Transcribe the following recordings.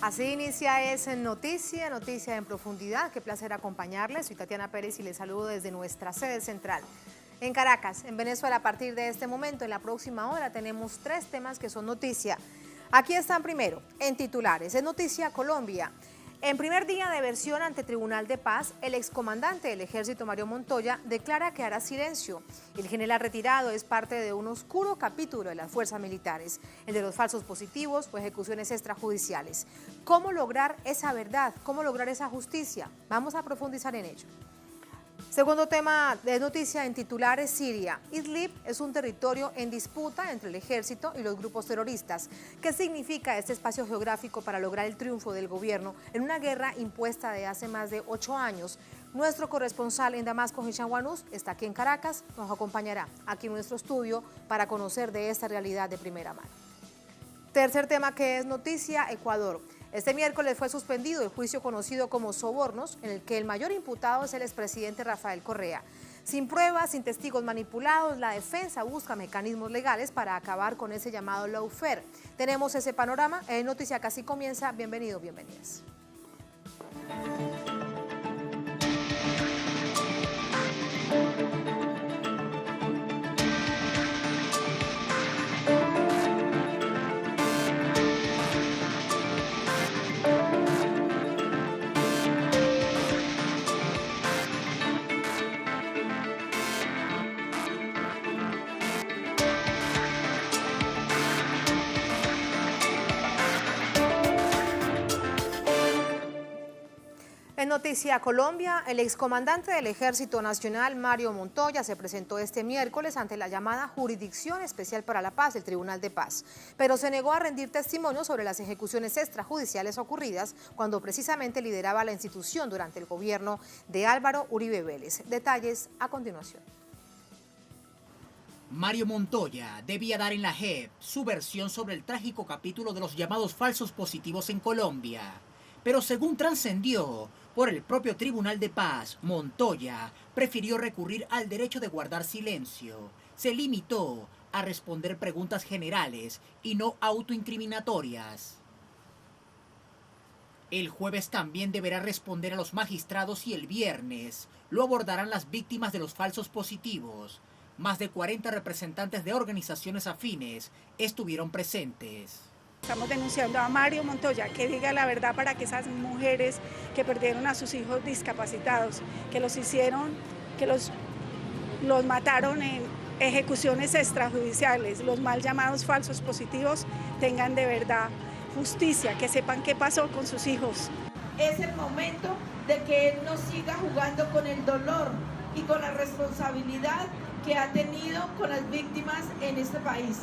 Así inicia Noticia en Profundidad. Qué placer acompañarles. Soy Tatiana Pérez y les saludo desde nuestra sede central en Caracas, en Venezuela. A partir de este momento, en la próxima hora, tenemos 3 temas que son noticia. Aquí están primero, en titulares. Es noticia Colombia. En primer día de versión ante Tribunal de Paz, el excomandante del Ejército, Mario Montoya, declara que hará silencio. El general retirado es parte de un oscuro capítulo de las fuerzas militares, el de los falsos positivos o ejecuciones extrajudiciales. ¿Cómo lograr esa verdad? ¿Cómo lograr esa justicia? Vamos a profundizar en ello. Segundo tema de noticia en titulares, Siria. Idlib es un territorio en disputa entre el ejército y los grupos terroristas. ¿Qué significa este espacio geográfico para lograr el triunfo del gobierno en una guerra impuesta de hace más de 8 años? Nuestro corresponsal en Damasco, Hisham Wanus, está aquí en Caracas, nos acompañará aquí en nuestro estudio para conocer de esta realidad de primera mano. Tercer tema que es noticia, Ecuador. Este miércoles fue suspendido el juicio conocido como Sobornos, en el que el mayor imputado es el expresidente Rafael Correa. Sin pruebas, sin testigos manipulados, la defensa busca mecanismos legales para acabar con ese llamado lawfare. Tenemos ese panorama en Noticia que así comienza. Bienvenidos, bienvenidas. En Noticia Colombia, el excomandante del Ejército Nacional, Mario Montoya, se presentó este miércoles ante la llamada Jurisdicción Especial para la Paz, el Tribunal de Paz, pero se negó a rendir testimonio sobre las ejecuciones extrajudiciales ocurridas cuando precisamente lideraba la institución durante el gobierno de Álvaro Uribe Vélez. Detalles a continuación. Mario Montoya debía dar en la JEP su versión sobre el trágico capítulo de los llamados falsos positivos en Colombia. Pero según trascendió por el propio Tribunal de Paz, Montoya prefirió recurrir al derecho de guardar silencio. Se limitó a responder preguntas generales y no autoincriminatorias. El jueves también deberá responder a los magistrados y el viernes lo abordarán las víctimas de los falsos positivos. Más de 40 representantes de organizaciones afines estuvieron presentes. Estamos denunciando a Mario Montoya que diga la verdad para que esas mujeres que perdieron a sus hijos discapacitados, que los hicieron, que los mataron en ejecuciones extrajudiciales, los mal llamados falsos positivos, tengan de verdad justicia, que sepan qué pasó con sus hijos. Es el momento de que él no siga jugando con el dolor y con la responsabilidad que ha tenido con las víctimas en este país.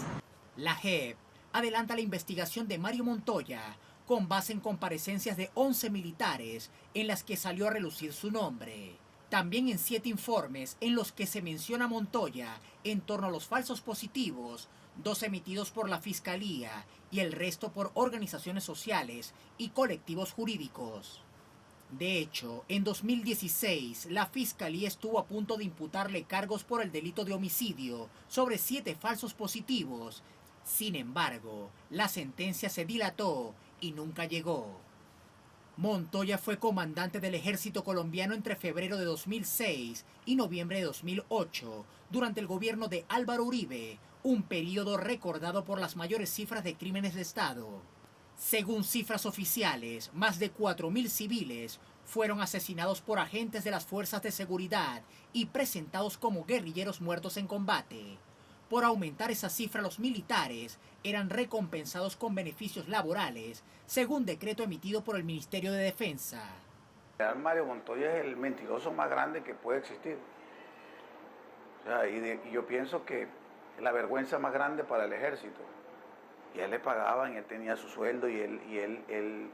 La JEP adelanta la investigación de Mario Montoya con base en comparecencias de 11 militares en las que salió a relucir su nombre. También en 7 informes en los que se menciona a Montoya en torno a los falsos positivos, 2 emitidos por la Fiscalía y el resto por organizaciones sociales y colectivos jurídicos. De hecho, en 2016, la Fiscalía estuvo a punto de imputarle cargos por el delito de homicidio sobre 7 falsos positivos. Sin embargo, la sentencia se dilató y nunca llegó. Montoya fue comandante del ejército colombiano entre febrero de 2006 y noviembre de 2008, durante el gobierno de Álvaro Uribe, un periodo recordado por las mayores cifras de crímenes de Estado. Según cifras oficiales, más de 4.000 civiles fueron asesinados por agentes de las fuerzas de seguridad y presentados como guerrilleros muertos en combate. Por aumentar esa cifra, los militares eran recompensados con beneficios laborales, según decreto emitido por el Ministerio de Defensa. Mario Montoya es el mentiroso más grande que puede existir. O sea, y yo pienso que la vergüenza más grande para el ejército. Y a él le pagaban, y él tenía su sueldo, y él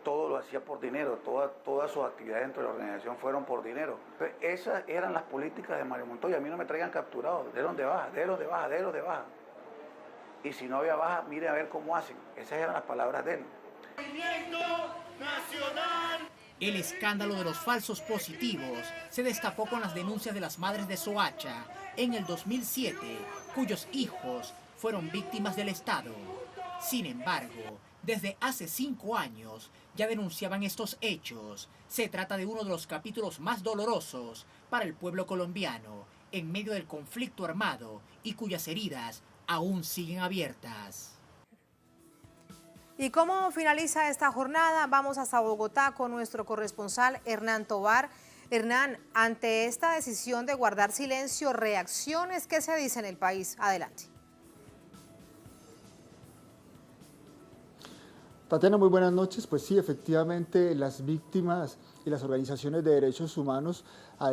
todo lo hacía por dinero, todas sus actividades dentro de la organización fueron por dinero. Entonces, esas eran las políticas de Mario Montoya. A mí no me traigan capturado, de dónde baja. Y si no había baja, mire a ver cómo hacen. Esas eran las palabras de él. Movimiento Nacional. El escándalo de los falsos positivos se destapó con las denuncias de las madres de Soacha en el 2007, cuyos hijos fueron víctimas del Estado. Sin embargo, desde hace 5 años ya denunciaban estos hechos. Se trata de uno de los capítulos más dolorosos para el pueblo colombiano en medio del conflicto armado y cuyas heridas aún siguen abiertas. ¿Y cómo finaliza esta jornada? Vamos hasta Bogotá con nuestro corresponsal Hernán Tovar. Hernán, ante esta decisión de guardar silencio, reacciones, ¿qué se dice en el país? Adelante. Tatiana, muy buenas noches. Pues sí, efectivamente las víctimas y las organizaciones de derechos humanos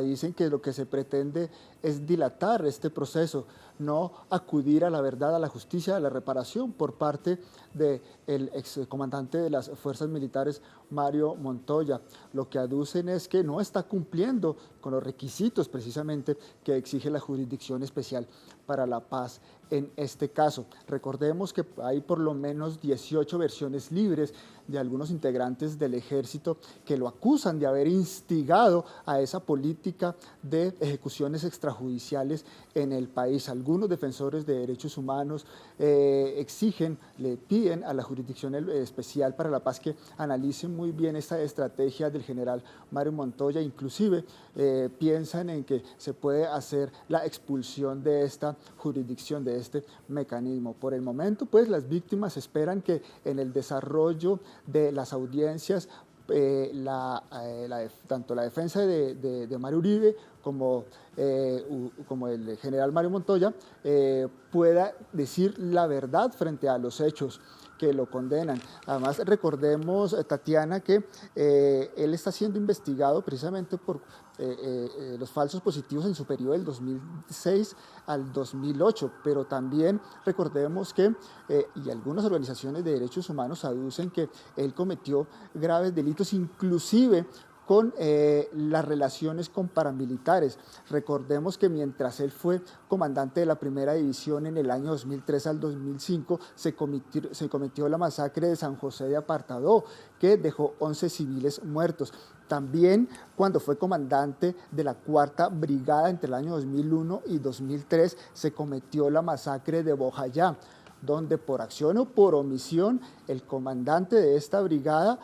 dicen que lo que se pretende es dilatar este proceso, no acudir a la verdad, a la justicia, a la reparación por parte del excomandante de las fuerzas militares, Mario Montoya. Lo que aducen es que no está cumpliendo con los requisitos precisamente que exige la Jurisdicción Especial para la Paz en este caso. Recordemos que hay por lo menos 18 versiones libres de algunos integrantes del ejército que lo acusan de haber instigado a esa política de ejecuciones extrajudiciales en el país. Algunos defensores de derechos humanos le piden a la Jurisdicción Especial para la Paz que analice muy bien esta estrategia del general Mario Montoya, inclusive piensan en que se puede hacer la expulsión de esta jurisdicción, de este mecanismo. Por el momento, pues las víctimas esperan que en el desarrollo de las audiencias tanto la defensa de Mario Uribe como el general Mario Montoya pueda decir la verdad frente a los hechos que lo condenan. Además, recordemos, Tatiana, que él está siendo investigado precisamente por los falsos positivos en su periodo del 2006 al 2008, pero también recordemos que, y algunas organizaciones de derechos humanos aducen que él cometió graves delitos, inclusive con las relaciones con paramilitares. Recordemos que mientras él fue comandante de la Primera División en el año 2003 al 2005, se cometió la masacre de San José de Apartadó, que dejó 11 civiles muertos. También cuando fue comandante de la Cuarta Brigada entre el año 2001 y 2003, se cometió la masacre de Bojayá, donde por acción o por omisión el comandante de esta brigada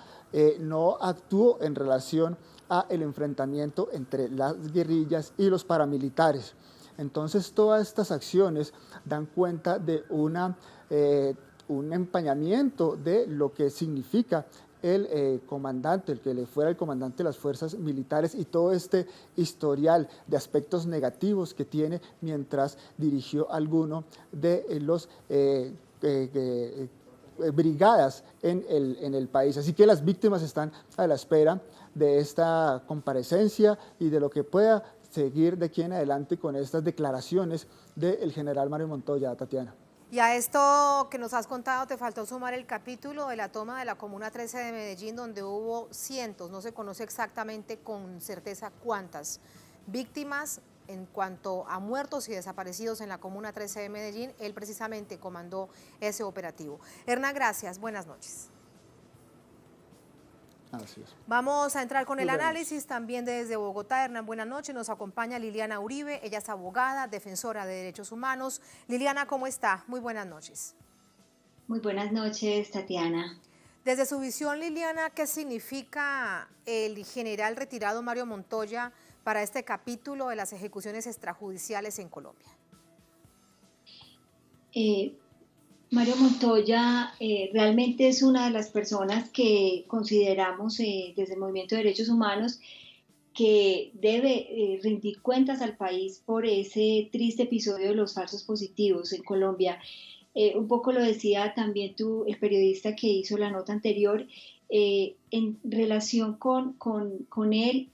no actuó en relación a el enfrentamiento entre las guerrillas y los paramilitares. Entonces todas estas acciones dan cuenta de un empañamiento de lo que significa el comandante, el que le fuera el comandante de las fuerzas militares, y todo este historial de aspectos negativos que tiene mientras dirigió alguno de los brigadas en el país. Así que las víctimas están a la espera de esta comparecencia y de lo que pueda seguir de aquí en adelante con estas declaraciones del general Mario Montoya. Tatiana. Y a esto que nos has contado te faltó sumar el capítulo de la toma de la Comuna 13 de Medellín, donde hubo cientos, no se conoce exactamente con certeza cuántas víctimas en cuanto a muertos y desaparecidos en la Comuna 13 de Medellín. Él precisamente comandó ese operativo. Hernán, gracias, buenas noches. Así es. Vamos a entrar con el análisis también desde Bogotá. Hernán, buenas noches. Nos acompaña Liliana Uribe, ella es abogada, defensora de derechos humanos. Liliana, ¿cómo está? Muy buenas noches. Muy buenas noches, Tatiana. Desde su visión, Liliana, ¿qué significa el general retirado Mario Montoya para este capítulo de las ejecuciones extrajudiciales en Colombia? Mario Montoya realmente es una de las personas que consideramos desde el Movimiento de Derechos Humanos que debe rendir cuentas al país por ese triste episodio de los falsos positivos en Colombia. Un poco lo decía también el periodista que hizo la nota anterior, en relación con él,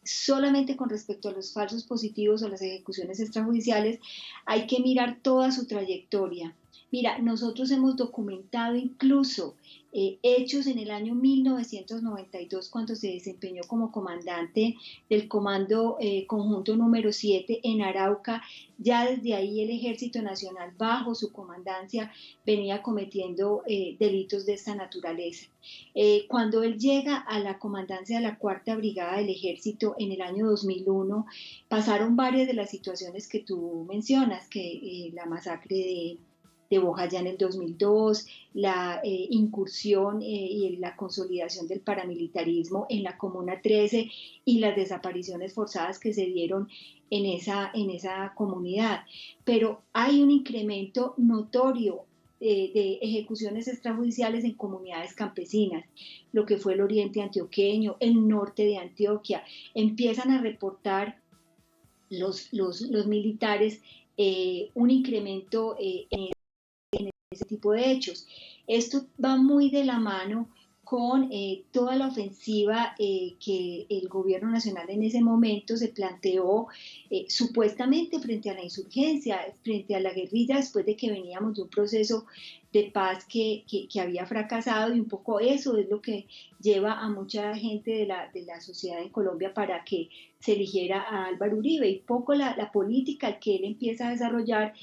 solamente con respecto a los falsos positivos o las ejecuciones extrajudiciales, hay que mirar toda su trayectoria. Mira, nosotros hemos documentado incluso hechos en el año 1992 cuando se desempeñó como comandante del Comando Conjunto número 7 en Arauca. Ya desde ahí el Ejército Nacional, bajo su comandancia, venía cometiendo delitos de esta naturaleza. Cuando él llega a la comandancia de la Cuarta Brigada del Ejército en el año 2001, pasaron varias de las situaciones que tú mencionas, que la masacre de de Bojayá en el 2002, la incursión y la consolidación del paramilitarismo en la Comuna 13 y las desapariciones forzadas que se dieron en esa comunidad. Pero hay un incremento notorio de ejecuciones extrajudiciales en comunidades campesinas, lo que fue el oriente antioqueño, el norte de Antioquia. Empiezan a reportar los militares un incremento en ese tipo de hechos. Esto va muy de la mano con toda la ofensiva que el gobierno nacional en ese momento se planteó supuestamente frente a la insurgencia, frente a la guerrilla, después de que veníamos de un proceso de paz que había fracasado, y un poco eso es lo que lleva a mucha gente de la sociedad en Colombia para que se eligiera a Álvaro Uribe, y poco la política que él empieza a desarrollar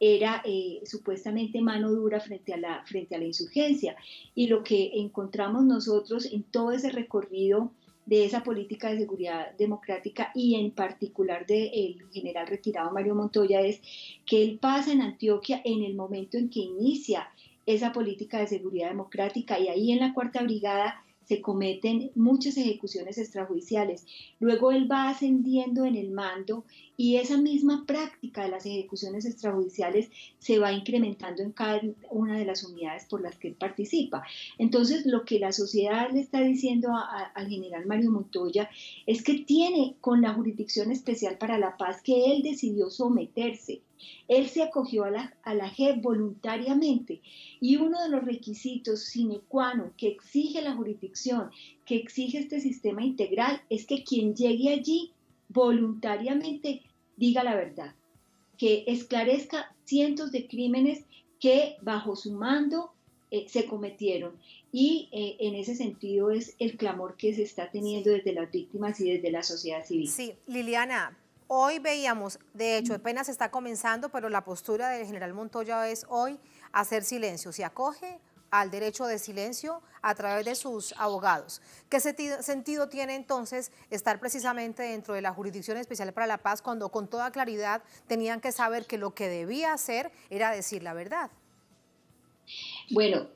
era supuestamente mano dura frente a la insurgencia. Y lo que encontramos nosotros en todo ese recorrido de esa política de seguridad democrática, y en particular del general retirado Mario Montoya, es que él pasa en Antioquia en el momento en que inicia esa política de seguridad democrática, y ahí en la Cuarta Brigada se cometen muchas ejecuciones extrajudiciales. Luego él va ascendiendo en el mando, y esa misma práctica de las ejecuciones extrajudiciales se va incrementando en cada una de las unidades por las que él participa. Entonces, lo que la sociedad le está diciendo al general Mario Montoya es que tiene, con la Jurisdicción Especial para la Paz, que él decidió someterse. Él se acogió a la JEP voluntariamente, y uno de los requisitos sine qua non que exige la jurisdicción, que exige este sistema integral, es que quien llegue allí voluntariamente diga la verdad, que esclarezca cientos de crímenes que bajo su mando se cometieron. Y en ese sentido es el clamor que se está teniendo desde las víctimas y desde la sociedad civil. Sí, Liliana, hoy veíamos, de hecho apenas está comenzando, pero la postura del general Montoya es hoy hacer silencio, se acoge al derecho de silencio a través de sus abogados. ¿Qué sentido tiene entonces estar precisamente dentro de la Jurisdicción Especial para la Paz cuando con toda claridad tenían que saber que lo que debía hacer era decir la verdad? Bueno,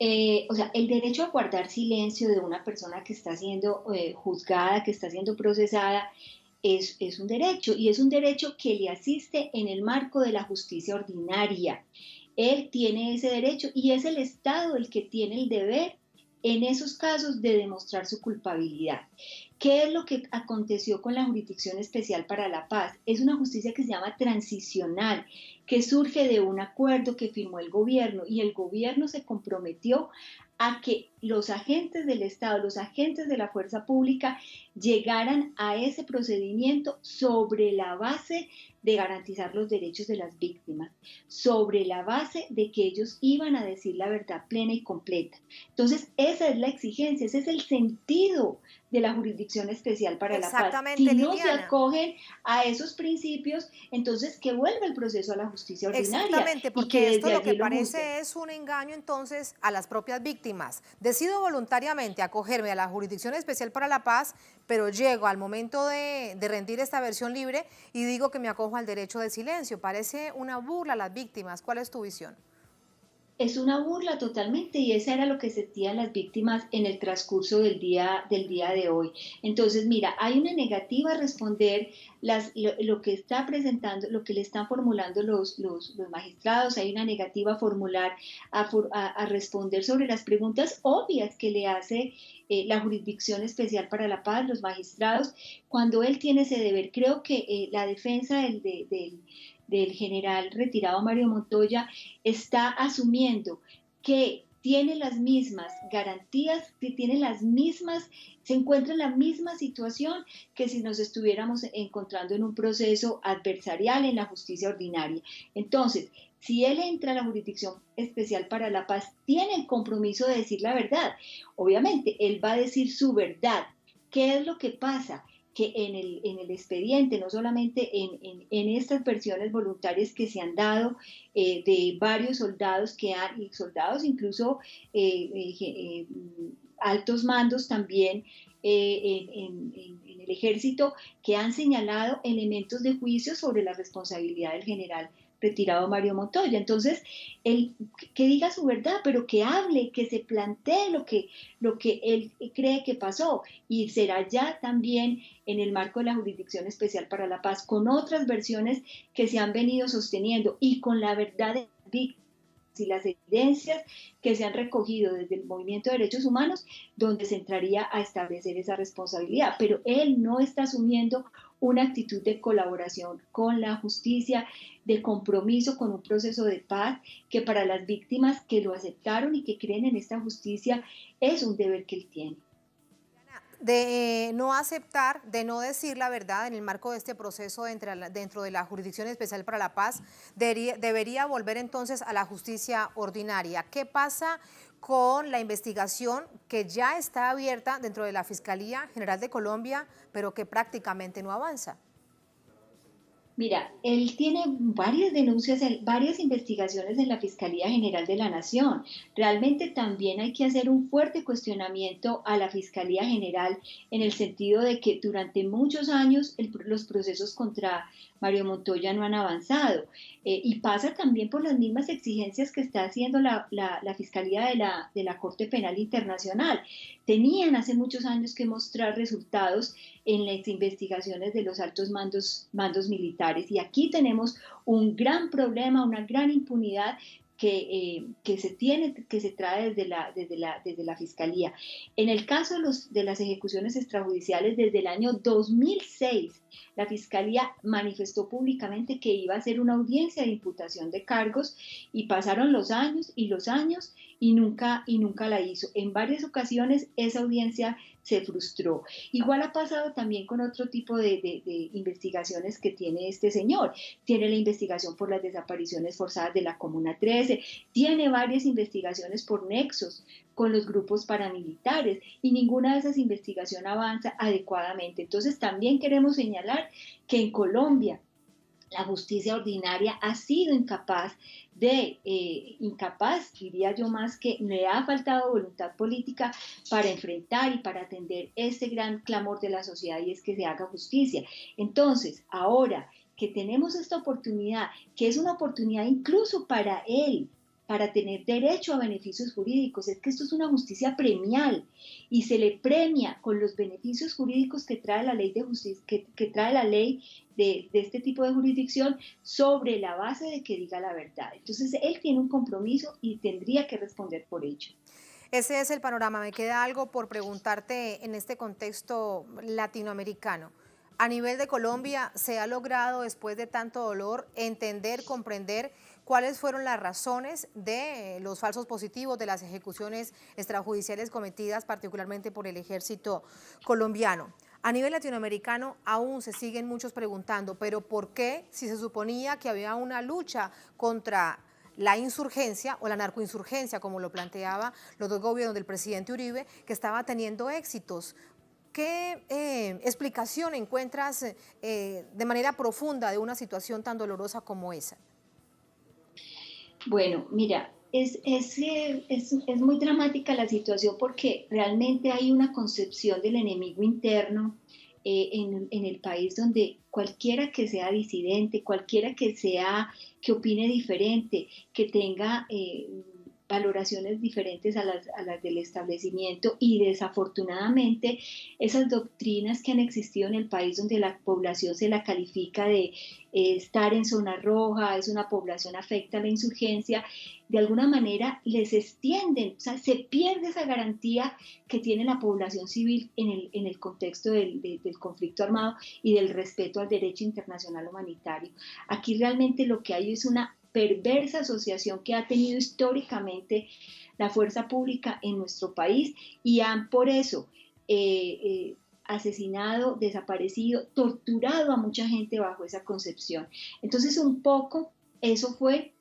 o sea, el derecho a guardar silencio de una persona que está siendo juzgada, que está siendo procesada, es un derecho, y es un derecho que le asiste en el marco de la justicia ordinaria. Él tiene ese derecho, y es el Estado el que tiene el deber en esos casos de demostrar su culpabilidad. ¿Qué es lo que aconteció con la Jurisdicción Especial para la Paz? Es una justicia que se llama transicional, que surge de un acuerdo que firmó el gobierno, y el gobierno se comprometió a que los agentes del Estado, los agentes de la fuerza pública, llegaran a ese procedimiento sobre la base de garantizar los derechos de las víctimas, sobre la base de que ellos iban a decir la verdad plena y completa. Entonces, esa es la exigencia, ese es el sentido de la Jurisdicción Especial para la Paz. Si no se acogen a esos principios, entonces que vuelva el proceso a la justicia ordinaria. Exactamente, porque esto lo que parece es un engaño entonces a las propias víctimas. Decido voluntariamente acogerme a la Jurisdicción Especial para la Paz, pero llego al momento de rendir esta versión libre y digo que me acojo al derecho de silencio. Parece una burla a las víctimas. ¿Cuál es tu visión? Es una burla totalmente, y eso era lo que sentían las víctimas en el transcurso del día de hoy. Entonces, mira, hay una negativa a responder lo que está presentando, lo que le están formulando los magistrados. Hay una negativa a formular, a responder sobre las preguntas obvias que le hace la Jurisdicción Especial para la Paz, los magistrados, cuando él tiene ese deber. Creo que la defensa del general retirado Mario Montoya está asumiendo que tiene las mismas garantías, que tiene las mismas, se encuentra en la misma situación que si nos estuviéramos encontrando en un proceso adversarial en la justicia ordinaria. Entonces, si él entra a la Jurisdicción Especial para la Paz, tiene el compromiso de decir la verdad. Obviamente, él va a decir su verdad. ¿Qué es lo que pasa? Que en el expediente, no solamente en estas versiones voluntarias que se han dado de varios soldados y soldados incluso altos mandos también en el ejército, que han señalado elementos de juicio sobre la responsabilidad del general retirado Mario Montoya. Entonces, él que diga su verdad, pero que hable, que se plantee lo que él cree que pasó, y será ya también en el marco de la Jurisdicción Especial para la Paz, con otras versiones que se han venido sosteniendo y con la verdad de las víctimas y las evidencias que se han recogido desde el movimiento de derechos humanos, donde se entraría a establecer esa responsabilidad. Pero él no está asumiendo una actitud de colaboración con la justicia, de compromiso con un proceso de paz, que para las víctimas que lo aceptaron y que creen en esta justicia es un deber que él tiene. De no aceptar, de no decir la verdad en el marco de este proceso dentro de la Jurisdicción Especial para la Paz, debería volver entonces a la justicia ordinaria. ¿Qué pasa con la investigación que ya está abierta dentro de la Fiscalía General de Colombia, pero que prácticamente no avanza? Mira, él tiene varias denuncias, varias investigaciones en la Fiscalía General de la Nación. Realmente también hay que hacer un fuerte cuestionamiento a la Fiscalía General, en el sentido de que durante muchos años los procesos contra Mario Montoya no han avanzado, y pasa también por las mismas exigencias que está haciendo la Fiscalía de la Corte Penal Internacional. Tenían hace muchos años que mostrar resultados en las investigaciones de los altos mandos militares, y aquí tenemos un gran problema, una gran impunidad que se trae desde la Fiscalía. En el caso de las ejecuciones extrajudiciales, desde el año 2006, la Fiscalía manifestó públicamente que iba a hacer una audiencia de imputación de cargos, y pasaron los años y nunca la hizo. En varias ocasiones esa audiencia se frustró. Igual ha pasado también con otro tipo de investigaciones que tiene este señor. Tiene la investigación por las desapariciones forzadas de la Comuna 13, tiene varias investigaciones por nexos con los grupos paramilitares, y ninguna de esas investigaciones avanza adecuadamente. Entonces también queremos señalar que en Colombia la justicia ordinaria ha sido incapaz, diría yo, más que le ha faltado voluntad política para enfrentar y para atender este gran clamor de la sociedad, y es que se haga justicia. Entonces, ahora que tenemos esta oportunidad, que es una oportunidad incluso para él, para tener derecho a beneficios jurídicos, es que esto es una justicia premial, y se le premia con los beneficios jurídicos que trae la ley de justicia, que trae la ley de este tipo de jurisdicción, sobre la base de que diga la verdad. Entonces él tiene un compromiso y tendría que responder por ello. Ese es el panorama. Me queda algo por preguntarte en este contexto latinoamericano. A nivel de Colombia, ¿se ha logrado, después de tanto dolor, entender, comprender cuáles fueron las razones de los falsos positivos de las ejecuciones extrajudiciales cometidas particularmente por el ejército colombiano? A nivel latinoamericano aún se siguen muchos preguntando, pero ¿por qué, si se suponía que había una lucha contra la insurgencia o la narcoinsurgencia, como lo planteaba los dos gobiernos del presidente Uribe, que estaba teniendo éxitos? ¿Qué explicación encuentras de manera profunda de una situación tan dolorosa como esa? Bueno, mira, es muy dramática la situación, porque realmente hay una concepción del enemigo interno en el país, donde cualquiera que sea disidente, cualquiera que opine diferente, que tenga valoraciones diferentes a las del establecimiento, y desafortunadamente esas doctrinas que han existido en el país, donde la población se la califica de estar en zona roja, es una población afecta a la insurgencia, de alguna manera les extienden, o sea, se pierde esa garantía que tiene la población civil en el contexto del conflicto armado y del respeto al derecho internacional humanitario. Aquí realmente lo que hay es una perversa asociación que ha tenido históricamente la fuerza pública en nuestro país, y han por eso asesinado, desaparecido, torturado a mucha gente bajo esa concepción. Entonces un poco eso fue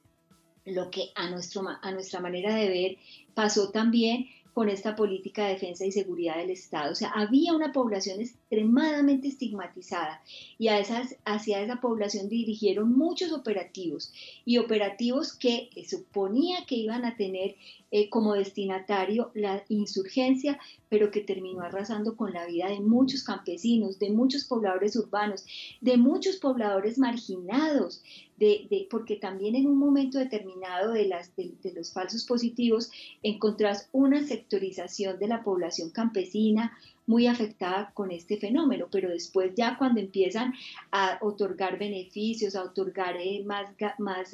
lo que a nuestra manera de ver pasó también con esta política de defensa y seguridad del Estado. O sea, había una población extremadamente estigmatizada, y hacia esa población dirigieron muchos operativos, y operativos que suponía que iban a tener como destinatario la insurgencia, pero que terminó arrasando con la vida de muchos campesinos, de muchos pobladores urbanos, de muchos pobladores marginados, porque también en un momento determinado de los falsos positivos encontrás una sectorización de la población campesina muy afectada con este fenómeno, pero después ya cuando empiezan a otorgar beneficios, a otorgar más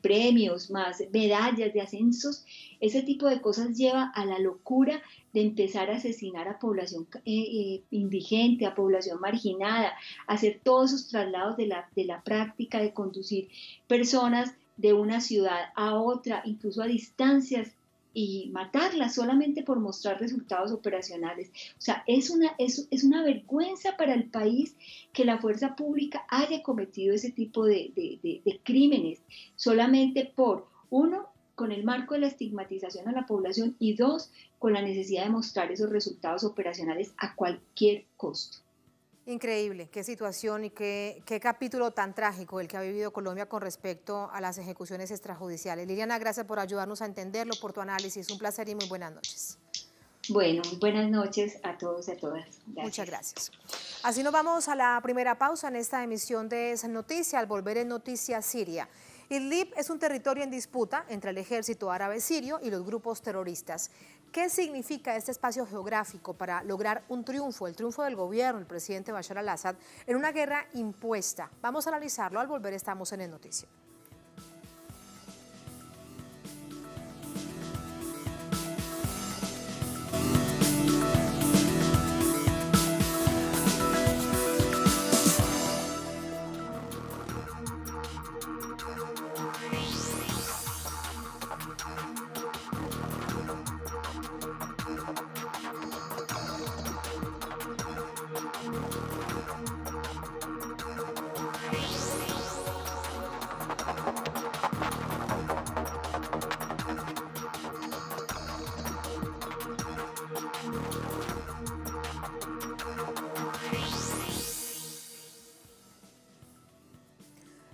premios, más medallas de ascensos, ese tipo de cosas lleva a la locura de empezar a asesinar a población indigente, a población marginada, hacer todos esos traslados de la práctica de conducir personas de una ciudad a otra, incluso a distancias, y matarlas solamente por mostrar resultados operacionales. O sea, es una vergüenza para el país que la fuerza pública haya cometido ese tipo de crímenes, solamente por, uno, con el marco de la estigmatización a la población, y dos, con la necesidad de mostrar esos resultados operacionales a cualquier costo. Increíble, qué situación y qué capítulo tan trágico el que ha vivido Colombia con respecto a las ejecuciones extrajudiciales. Liliana, gracias por ayudarnos a entenderlo, por tu análisis. Un placer y muy buenas noches. Bueno, muy buenas noches a todos y a todas. Gracias. Muchas gracias. Así nos vamos a la primera pausa en esta emisión de Esa Noticia. Al volver en Noticias Siria. Idlib es un territorio en disputa entre el ejército árabe sirio y los grupos terroristas. ¿Qué significa este espacio geográfico para lograr un triunfo, el triunfo del gobierno, el presidente Bashar al-Assad, en una guerra impuesta? Vamos a analizarlo. Al volver estamos en El Noticiero.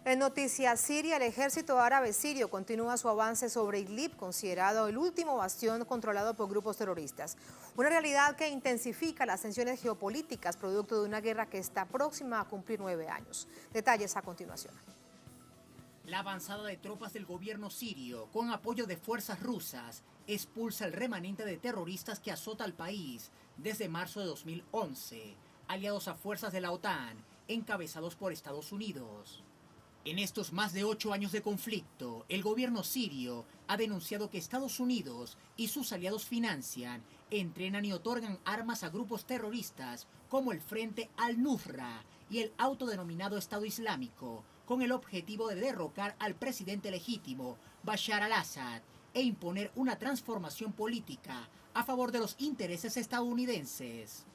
En Noticias Siria, el ejército árabe sirio continúa su avance sobre Idlib, considerado el último bastión controlado por grupos terroristas. Una realidad que intensifica las tensiones geopolíticas, producto de una guerra que está próxima a cumplir 9 años. Detalles a continuación. La avanzada de tropas del gobierno sirio, con apoyo de fuerzas rusas, expulsa el remanente de terroristas que azota al país desde marzo de 2011, aliados a fuerzas de la OTAN, encabezados por Estados Unidos. En estos más de 8 años de conflicto, el gobierno sirio ha denunciado que Estados Unidos y sus aliados financian, entrenan y otorgan armas a grupos terroristas como el Frente al-Nusra y el autodenominado Estado Islámico, con el objetivo de derrocar al presidente legítimo Bashar al-Assad e imponer una transformación política a favor de los intereses estadounidenses.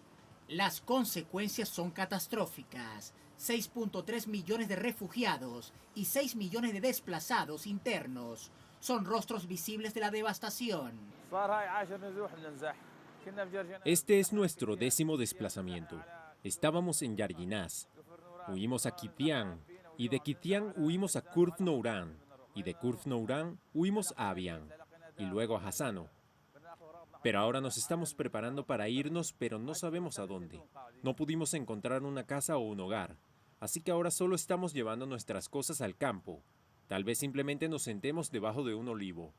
Las consecuencias son catastróficas. 6.3 millones de refugiados y 6 millones de desplazados internos son rostros visibles de la devastación. Este es nuestro 10º desplazamiento. Estábamos en Yarginaz, huimos a Kitian, y de Kitian huimos a Kurd-Nouran, y de Kurd-Nouran huimos a Abian, y luego a Hassano. Pero ahora nos estamos preparando para irnos, pero no sabemos a dónde. No pudimos encontrar una casa o un hogar, así que ahora solo estamos llevando nuestras cosas al campo. Tal vez simplemente nos sentemos debajo de un olivo.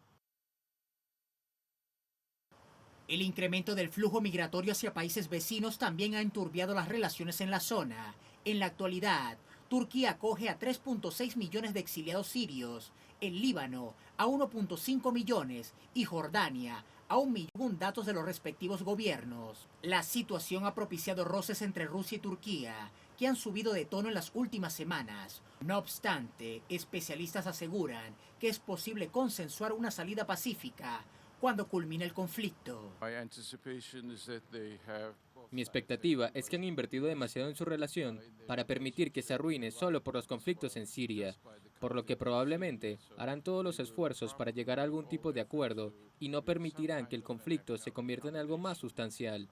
El incremento del flujo migratorio hacia países vecinos también ha enturbiado las relaciones en la zona. En la actualidad, Turquía acoge a 3.6 millones de exiliados sirios, el Líbano a 1.5 millones y Jordania a 1 millón, según datos de los respectivos gobiernos. La situación ha propiciado roces entre Rusia y Turquía, que han subido de tono en las últimas semanas. No obstante, especialistas aseguran que es posible consensuar una salida pacífica cuando culmine el conflicto. Mi expectativa es que han invertido demasiado en su relación para permitir que se arruine solo por los conflictos en Siria, por lo que probablemente harán todos los esfuerzos para llegar a algún tipo de acuerdo y no permitirán que el conflicto se convierta en algo más sustancial.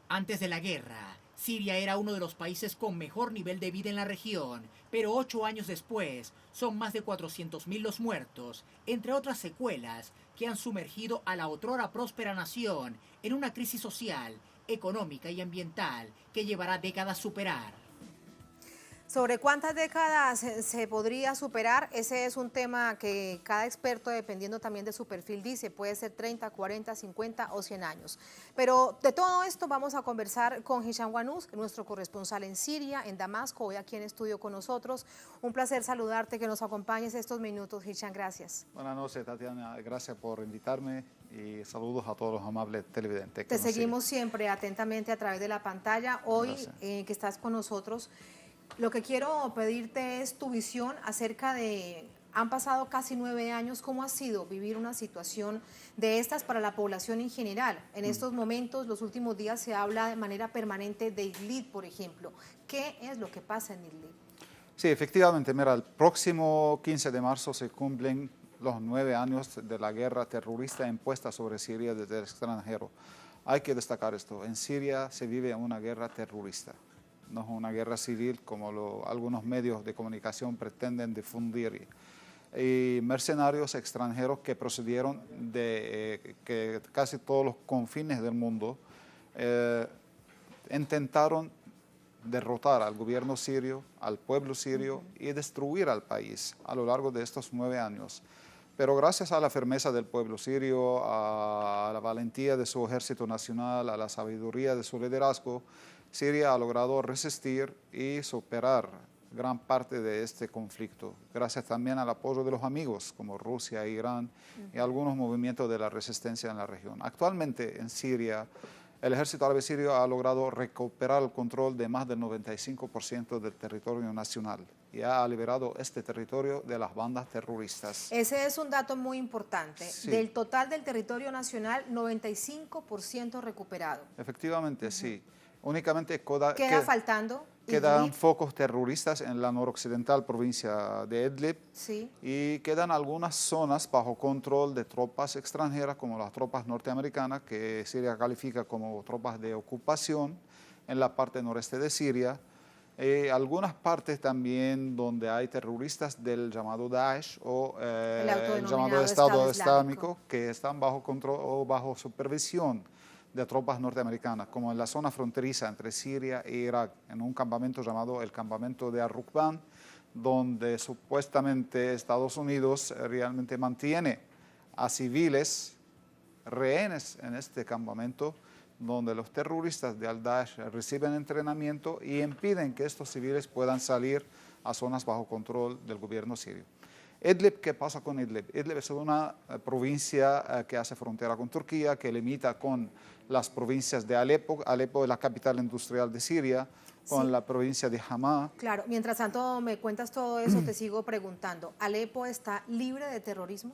Antes de la guerra, Siria era uno de los países con mejor nivel de vida en la región, pero 8 años después son más de 400.000 los muertos, entre otras secuelas que han sumergido a la otrora próspera nación en una crisis social económica y ambiental que llevará décadas superar. ¿Sobre cuántas décadas se podría superar? Ese es un tema que cada experto, dependiendo también de su perfil, dice, puede ser 30, 40, 50 o 100 años. Pero de todo esto vamos a conversar con Hisham Wanous, nuestro corresponsal en Siria, en Damasco, hoy aquí en estudio con nosotros. Un placer saludarte, que nos acompañes estos minutos, Hisham, gracias. Buenas noches, Tatiana, gracias por invitarme y saludos a todos los amables televidentes. Te seguimos siempre atentamente a través de la pantalla. Hoy que estás con nosotros, lo que quiero pedirte es tu visión acerca de, han pasado casi 9 años, ¿cómo ha sido vivir una situación de estas para la población en general? En estos momentos, los últimos días se habla de manera permanente de Idlib, por ejemplo. ¿Qué es lo que pasa en Idlib? Sí, efectivamente, mira, el próximo 15 de marzo se cumplen los 9 años de la guerra terrorista impuesta sobre Siria desde el extranjero. Hay que destacar esto, en Siria se vive una guerra terrorista. No es una guerra civil como algunos medios de comunicación pretenden difundir. Y mercenarios extranjeros que procedieron de que casi todos los confines del mundo intentaron derrotar al gobierno sirio, al pueblo sirio y destruir al país a lo largo de estos 9 años. Pero gracias a la firmeza del pueblo sirio, a la valentía de su ejército nacional, a la sabiduría de su liderazgo, Siria ha logrado resistir y superar gran parte de este conflicto, gracias también al apoyo de los amigos como Rusia, Irán y algunos movimientos de la resistencia en la región. Actualmente en Siria, el ejército árabe sirio ha logrado recuperar el control de más del 95% del territorio nacional y ha liberado este territorio de las bandas terroristas. Ese es un dato muy importante. Sí. Del total del territorio nacional, 95% recuperado. Efectivamente, sí. Únicamente queda faltando. Quedan focos terroristas en la noroccidental provincia de Idlib, sí, y quedan algunas zonas bajo control de tropas extranjeras como las tropas norteamericanas que Siria califica como tropas de ocupación en la parte noreste de Siria. Algunas partes también donde hay terroristas del llamado Daesh o el llamado Estado Islámico que están bajo control o bajo supervisión de tropas norteamericanas, como en la zona fronteriza entre Siria e Irak, en un campamento llamado el campamento de Al-Rukban, donde supuestamente Estados Unidos realmente mantiene a civiles rehenes en este campamento, donde los terroristas de Al-Daesh reciben entrenamiento y impiden que estos civiles puedan salir a zonas bajo control del gobierno sirio. Idlib, ¿qué pasa con Idlib? Idlib es una provincia que hace frontera con Turquía, que limita con las provincias de Alepo. Alepo es la capital industrial de Siria, con la provincia de Hama. Claro, mientras tanto me cuentas todo eso, te sigo preguntando, ¿Alepo está libre de terrorismo?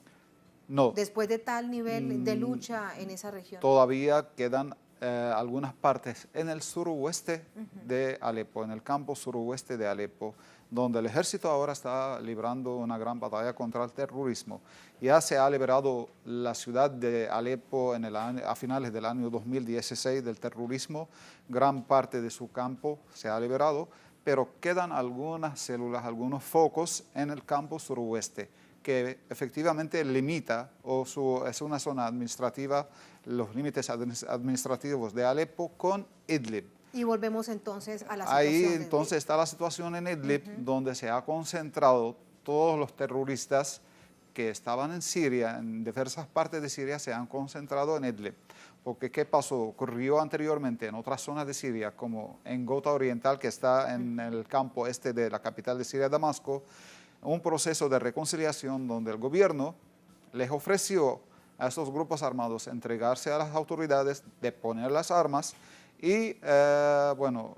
No. Después de tal nivel de lucha en esa región. Todavía quedan algunas partes en el suroeste de Alepo, en el campo suroeste de Alepo, donde el ejército ahora está librando una gran batalla contra el terrorismo. Ya se ha liberado la ciudad de Alepo a finales del año 2016 del terrorismo, gran parte de su campo se ha liberado, pero quedan algunas células, algunos focos en el campo suroeste, que efectivamente limita es una zona administrativa, los límites administrativos de Alepo con Idlib. Y volvemos entonces a la situación. Ahí entonces está la situación en Idlib, donde se ha concentrado todos los terroristas que estaban en Siria, en diversas partes de Siria, se han concentrado en Idlib. Porque ¿qué pasó? Ocurrió anteriormente en otras zonas de Siria, como en Ghouta Oriental, que está en el campo este de la capital de Siria, Damasco, un proceso de reconciliación donde el gobierno les ofreció a estos grupos armados entregarse a las autoridades, deponer las armas y,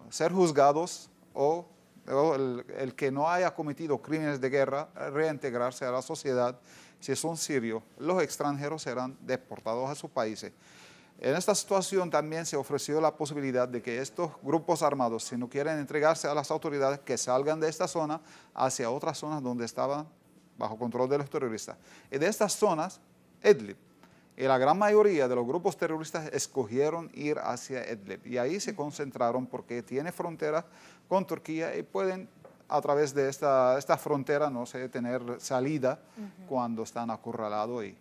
ser juzgados o el que no haya cometido crímenes de guerra, reintegrarse a la sociedad. Si son sirios, los extranjeros serán deportados a sus países. En esta situación también se ofreció la posibilidad de que estos grupos armados, si no quieren entregarse a las autoridades, que salgan de esta zona hacia otras zonas donde estaban bajo control de los terroristas. Y de estas zonas, Idlib. Y la gran mayoría de los grupos terroristas escogieron ir hacia Idlib. Y ahí se concentraron porque tiene frontera con Turquía y pueden, a través de esta frontera, no sé, tener salida cuando están acorralados ahí.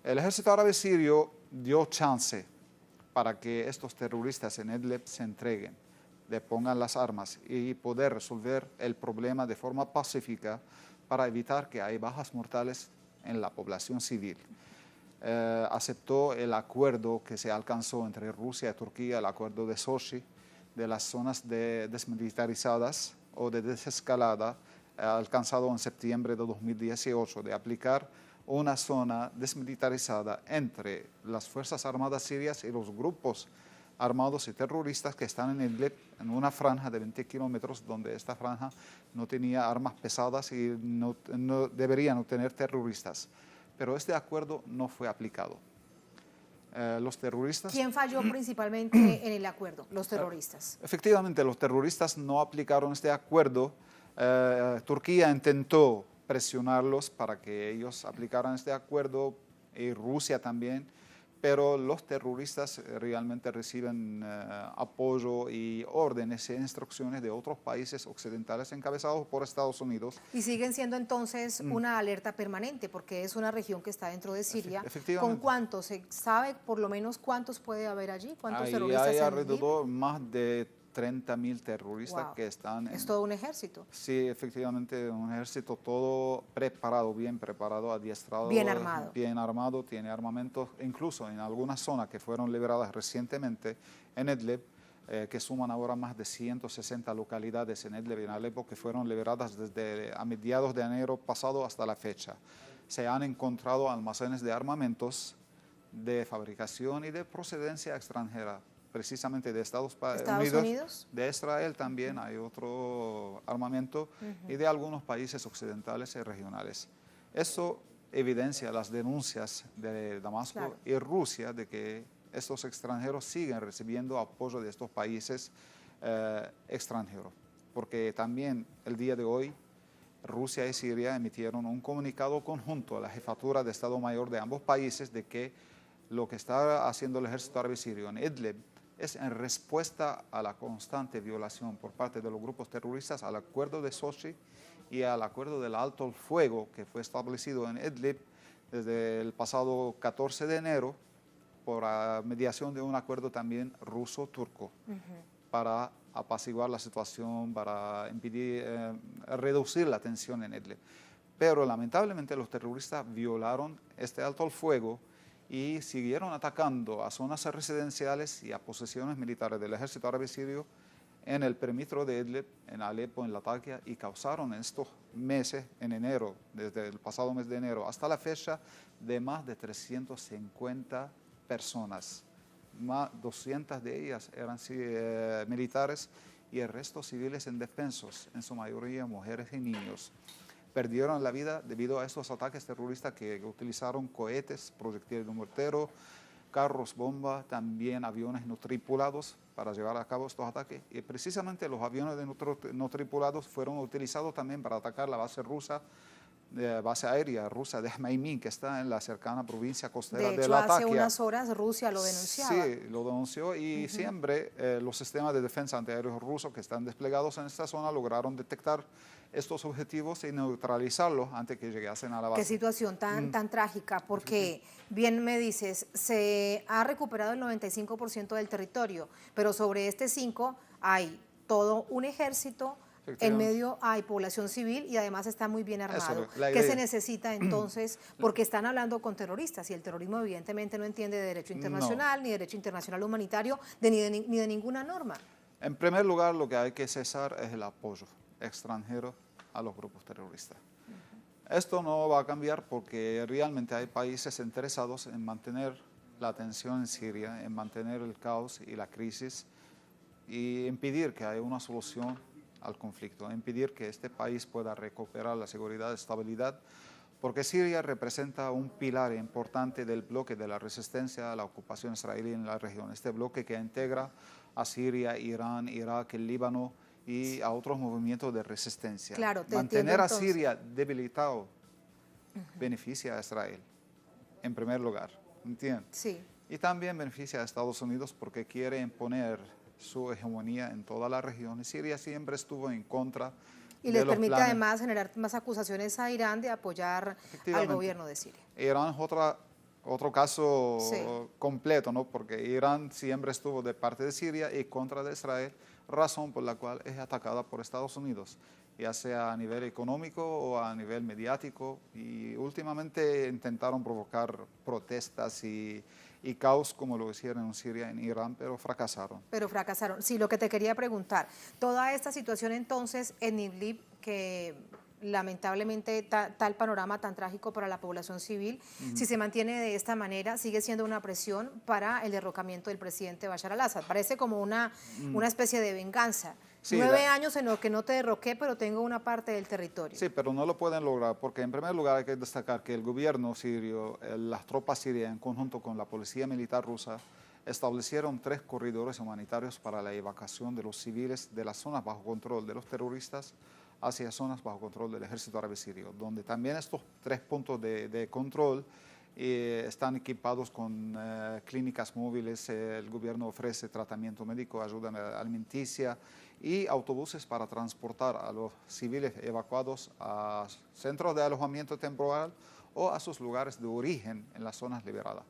El ejército árabe sirio dio chance para que estos terroristas en Idlib se entreguen, depongan las armas y poder resolver el problema de forma pacífica para evitar que haya bajas mortales en la población civil. Aceptó el acuerdo que se alcanzó entre Rusia y Turquía, el acuerdo de Sochi, de las zonas desmilitarizadas o de desescalada, alcanzado en septiembre de 2018, de aplicar una zona desmilitarizada entre las Fuerzas Armadas sirias y los grupos armados y terroristas que están en Idlib, en una franja de 20 kilómetros, donde esta franja no tenía armas pesadas y no deberían tener terroristas. Pero este acuerdo no fue aplicado. Los terroristas... ¿Quién falló principalmente en el acuerdo? Los terroristas. Efectivamente, los terroristas no aplicaron este acuerdo. Turquía intentó presionarlos para que ellos aplicaran este acuerdo, y Rusia también, pero los terroristas realmente reciben apoyo y órdenes e instrucciones de otros países occidentales encabezados por Estados Unidos. Y siguen siendo entonces una alerta permanente, porque es una región que está dentro de Siria. Efectivamente. ¿Con cuántos? ¿Se sabe por lo menos cuántos puede haber allí? ¿Cuántos Ahí terroristas hay en alrededor más de 30.000 terroristas que están... Es todo un ejército. Sí, efectivamente, un ejército todo preparado, bien preparado, adiestrado. Bien armado. Bien armado, tiene armamentos, incluso en algunas zonas que fueron liberadas recientemente en Idlib, que suman ahora más de 160 localidades en Idlib y en Alepo, que fueron liberadas desde a mediados de enero pasado hasta la fecha. Se han encontrado almacenes de armamentos de fabricación y de procedencia extranjera, precisamente de Estados Unidos, de Israel también hay otro armamento y de algunos países occidentales y regionales. Eso evidencia las denuncias de Damasco y Rusia de que estos extranjeros siguen recibiendo apoyo de estos países extranjeros, porque también el día de hoy Rusia y Siria emitieron un comunicado conjunto a la jefatura de Estado Mayor de ambos países de que lo que está haciendo el ejército árabe sirio en Idlib es en respuesta a la constante violación por parte de los grupos terroristas al acuerdo de Sochi y al acuerdo del alto el fuego que fue establecido en Idlib desde el pasado 14 de enero por mediación de un acuerdo también ruso-turco para apaciguar la situación, para impedir, reducir la tensión en Idlib. Pero lamentablemente los terroristas violaron este alto el fuego y siguieron atacando a zonas residenciales y a posiciones militares del ejército árabe sirio en el perímetro de Idlib, en Alepo, en Latakia, y causaron en estos meses, en enero, desde el pasado mes de enero hasta la fecha, de más de 350 personas. Más 200 de ellas eran militares y el resto civiles indefensos, en su mayoría mujeres y niños. Perdieron la vida debido a estos ataques terroristas que utilizaron cohetes, proyectiles de mortero, carros bomba, también aviones no tripulados para llevar a cabo estos ataques. Y precisamente los aviones no tripulados fueron utilizados también para atacar la base rusa, base aérea rusa de Hmeimim, que está en la cercana provincia costera de Latakia. Hace unas horas Rusia lo denunciaba. Sí, lo denunció y siempre los sistemas de defensa antiaéreos rusos que están desplegados en esta zona lograron detectar estos objetivos y neutralizarlos antes que llegasen a la base. Qué situación tan trágica, porque bien me dices, se ha recuperado el 95% del territorio, pero sobre este 5 hay todo un ejército. En medio hay población civil y además está muy bien armado. ¿Qué se necesita entonces? Porque están hablando con terroristas y el terrorismo evidentemente no entiende de derecho internacional, ni derecho internacional humanitario, ni de ninguna norma. En primer lugar, lo que hay que cesar es el apoyo extranjero a los grupos terroristas. Esto no va a cambiar porque realmente hay países interesados en mantener la tensión en Siria, en mantener el caos y la crisis y impedir que haya una solución al conflicto, impedir que este país pueda recuperar la seguridad y estabilidad, porque Siria representa un pilar importante del bloque de la resistencia a la ocupación israelí en la región, este bloque que integra a Siria, Irán, Irak, el Líbano y a otros movimientos de resistencia. Claro, mantener a Siria debilitado beneficia a Israel, en primer lugar, ¿entiendes? Sí. Y también beneficia a Estados Unidos porque quiere imponer su hegemonía en toda la región. Y Siria siempre estuvo en contra y les permite además generar más acusaciones a Irán de apoyar al gobierno de Siria. Irán es otra otro caso Sí. completo, ¿no? Porque Irán siempre estuvo de parte de Siria y contra de Israel, razón por la cual es atacada por Estados Unidos, ya sea a nivel económico o a nivel mediático, y últimamente intentaron provocar protestas y caos como lo hicieron en Siria, en Irán, pero fracasaron. Pero fracasaron. Sí, lo que te quería preguntar, toda esta situación entonces en Idlib, que lamentablemente tal panorama tan trágico para la población civil, si se mantiene de esta manera, sigue siendo una presión para el derrocamiento del presidente Bashar al-Assad. Parece como una especie de venganza. Sí, 9 años en los que no te derroqué, pero tengo una parte del territorio. Sí, pero no lo pueden lograr porque en primer lugar hay que destacar que el gobierno sirio, las tropas sirias en conjunto con la policía militar rusa, establecieron 3 corredores humanitarios para la evacuación de los civiles de las zonas bajo control de los terroristas hacia zonas bajo control del ejército árabe sirio, donde también estos 3 puntos de control están equipados con clínicas móviles, el gobierno ofrece tratamiento médico, ayuda alimenticia y autobuses para transportar a los civiles evacuados a centros de alojamiento temporal o a sus lugares de origen en las zonas liberadas.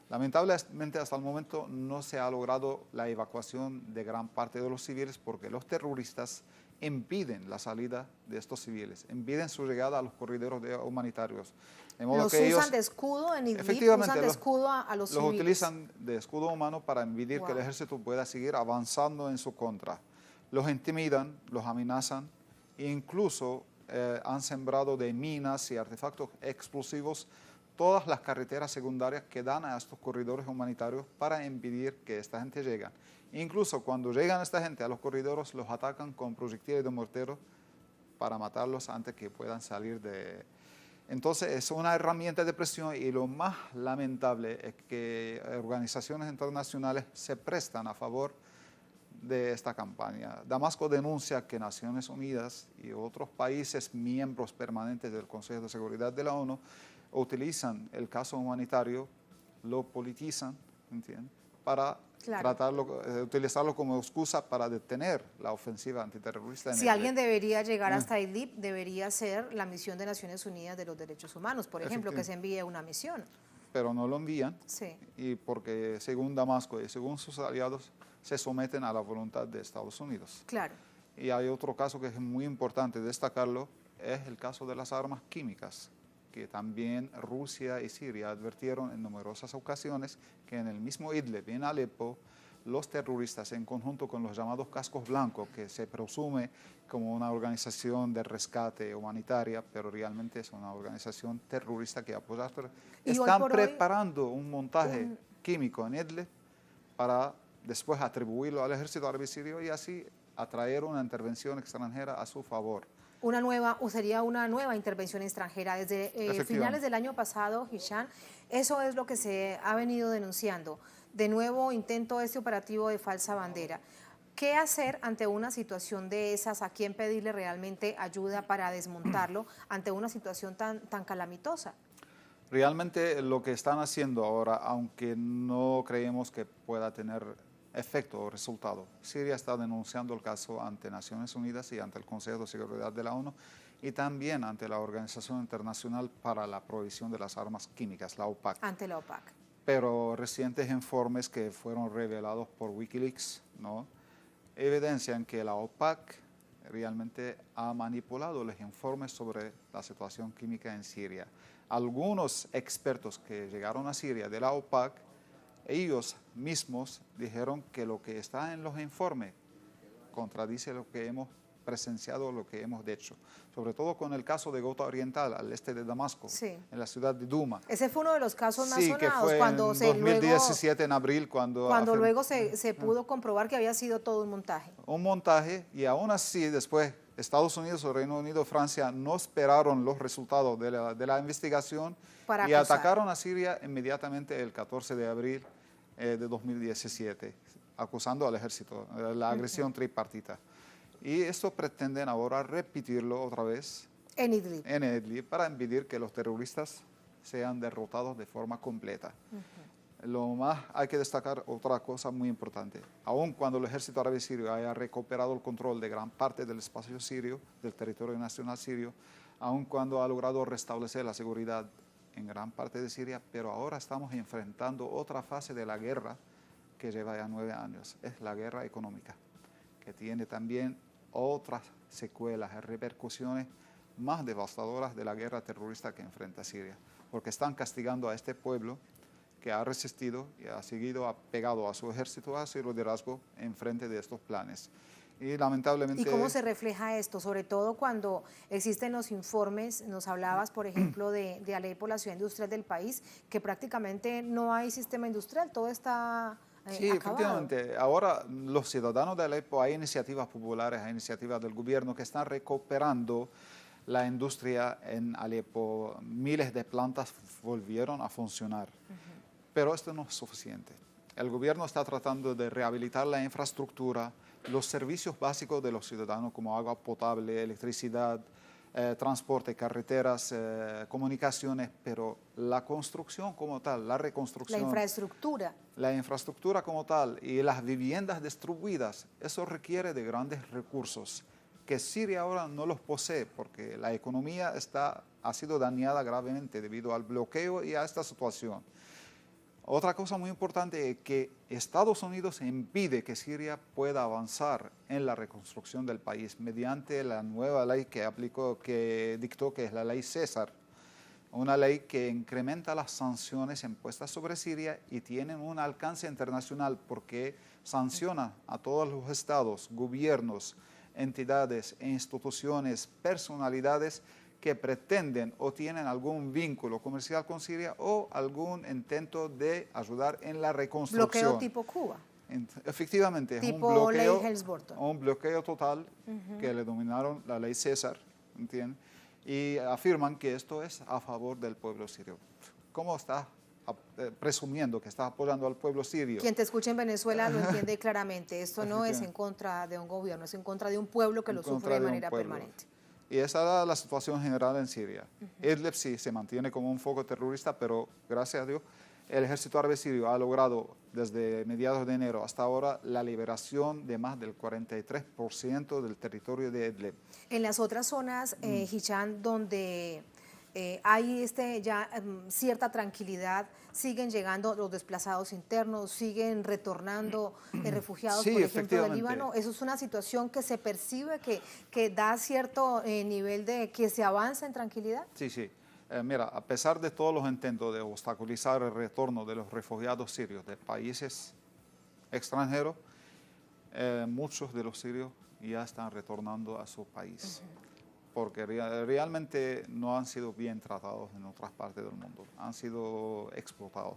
Lamentablemente hasta el momento no se ha logrado la evacuación de gran parte de los civiles porque los terroristas impiden la salida de estos civiles, impiden su llegada a los corredores humanitarios. De modo los que usan ellos, de escudo en Idlib, efectivamente, usan de escudo a los civiles. Los utilizan de escudo humano para impedir que el ejército pueda seguir avanzando en su contra. Los intimidan, los amenazan e incluso han sembrado de minas y artefactos explosivos todas las carreteras secundarias que dan a estos corredores humanitarios para impedir que esta gente llegue. Incluso cuando llegan esta gente a los corredores, los atacan con proyectiles de mortero para matarlos antes que puedan salir de... Entonces es una herramienta de presión y lo más lamentable es que organizaciones internacionales se prestan a favor de esta campaña. Damasco denuncia que Naciones Unidas y otros países miembros permanentes del Consejo de Seguridad de la ONU utilizan el caso humanitario, lo politizan, ¿entiendes?, para utilizarlo como excusa para detener la ofensiva antiterrorista. Si alguien debería llegar hasta Idlib, debería ser la misión de Naciones Unidas de los Derechos Humanos, por ejemplo, que se envíe una misión. Pero no lo envían, sí. Y porque según Damasco y según sus aliados, se someten a la voluntad de Estados Unidos. Claro. Y hay otro caso que es muy importante destacarlo, es el caso de las armas químicas, que también Rusia y Siria advirtieron en numerosas ocasiones que en el mismo Idlib, en Alepo, los terroristas en conjunto con los llamados cascos blancos, que se presume como una organización de rescate humanitaria, pero realmente es una organización terrorista que apoya, están preparando un montaje químico en Idlib para después atribuirlo al ejército árabe sirio y así atraer una intervención extranjera a su favor. Sería una nueva intervención extranjera. Desde finales del año pasado, Hisham, eso es lo que se ha venido denunciando. De nuevo intento operativo de falsa bandera. ¿Qué hacer ante una situación de esas? ¿A quién pedirle realmente ayuda para desmontarlo ante una situación tan calamitosa? Realmente lo que están haciendo ahora, aunque no creemos que pueda tener efecto o resultado, Siria está denunciando el caso ante Naciones Unidas y ante el Consejo de Seguridad de la ONU y también ante la Organización Internacional para la Prohibición de las Armas Químicas, la OPAC. Ante la OPAC. Pero recientes informes que fueron revelados por Wikileaks, ¿no?, evidencian que la OPAC realmente ha manipulado los informes sobre la situación química en Siria. Algunos expertos que llegaron a Siria de la OPAC, ellos mismos dijeron que lo que está en los informes contradice lo que hemos presenciado, lo que hemos hecho. Sobre todo con el caso de Ghouta Oriental, al este de Damasco, en la ciudad de Duma. Ese fue uno de los casos más sonados. Que fue cuando en 2017, en abril, cuando luego se pudo comprobar que había sido todo un montaje. Un montaje, y aún así después Estados Unidos, el Reino Unido, Francia no esperaron los resultados de la investigación y atacaron a Siria inmediatamente el 14 de abril de 2017, acusando al ejército de la agresión tripartita. Y esto pretenden ahora repetirlo otra vez en Idlib para impedir que los terroristas sean derrotados de forma completa. Lo más hay que destacar otra cosa muy importante. Aun cuando el ejército árabe sirio haya recuperado el control de gran parte del espacio sirio, del territorio nacional sirio, aun cuando ha logrado restablecer la seguridad en gran parte de Siria, pero ahora estamos enfrentando otra fase de la guerra que lleva ya 9 años. Es la guerra económica, que tiene también otras secuelas y repercusiones más devastadoras de la guerra terrorista que enfrenta Siria, porque están castigando a este pueblo que ha resistido y ha seguido apegado a su ejército, a su liderazgo en frente de estos planes. Y lamentablemente... ¿Y cómo se refleja esto? Sobre todo cuando existen los informes, nos hablabas, por ejemplo, de Alepo, la ciudad industrial del país, que prácticamente no hay sistema industrial, todo está sí, acabado. efectivamente. Ahora los ciudadanos de Alepo, hay iniciativas populares, hay iniciativas del gobierno que están recuperando la industria en Alepo. Miles de plantas volvieron a funcionar, pero esto no es suficiente. El gobierno está tratando de rehabilitar la infraestructura, los servicios básicos de los ciudadanos como agua potable, electricidad, transporte, carreteras, comunicaciones, pero la construcción como tal, la reconstrucción. La infraestructura como tal y las viviendas distribuidas, eso requiere de grandes recursos que Siria ahora no los posee porque la economía ha sido dañada gravemente debido al bloqueo y a esta situación. Otra cosa muy importante es que Estados Unidos impide que Siria pueda avanzar en la reconstrucción del país mediante la nueva ley que dictó, que es la ley César, una ley que incrementa las sanciones impuestas sobre Siria y tiene un alcance internacional porque sanciona a todos los estados, gobiernos, entidades, instituciones, personalidades que pretenden o tienen algún vínculo comercial con Siria o algún intento de ayudar en la reconstrucción. ¿Bloqueo tipo Cuba? Efectivamente, tipo ley Helms-Burton. Un bloqueo total que le denominaron la ley César, ¿entiendes? Y afirman que esto es a favor del pueblo sirio. ¿Cómo está presumiendo que está apoyando al pueblo sirio? Quien te escucha en Venezuela lo entiende claramente. Esto no es en contra de un gobierno, es en contra de un pueblo que lo sufre de manera permanente. Y esa es la situación general en Siria. Idlib sí se mantiene como un foco terrorista, pero gracias a Dios el ejército árabe sirio ha logrado desde mediados de enero hasta ahora la liberación de más del 43% del territorio de Idlib. En las otras zonas, Hisham, donde hay cierta tranquilidad, siguen llegando los desplazados internos, siguen retornando refugiados, por ejemplo, del Líbano. Eso es una situación que se percibe, que da cierto nivel de que se avanza en tranquilidad. Sí, sí. Mira, a pesar de todos los intentos de obstaculizar el retorno de los refugiados sirios de países extranjeros, muchos de los sirios ya están retornando a su país. Porque realmente no han sido bien tratados en otras partes del mundo, han sido explotados.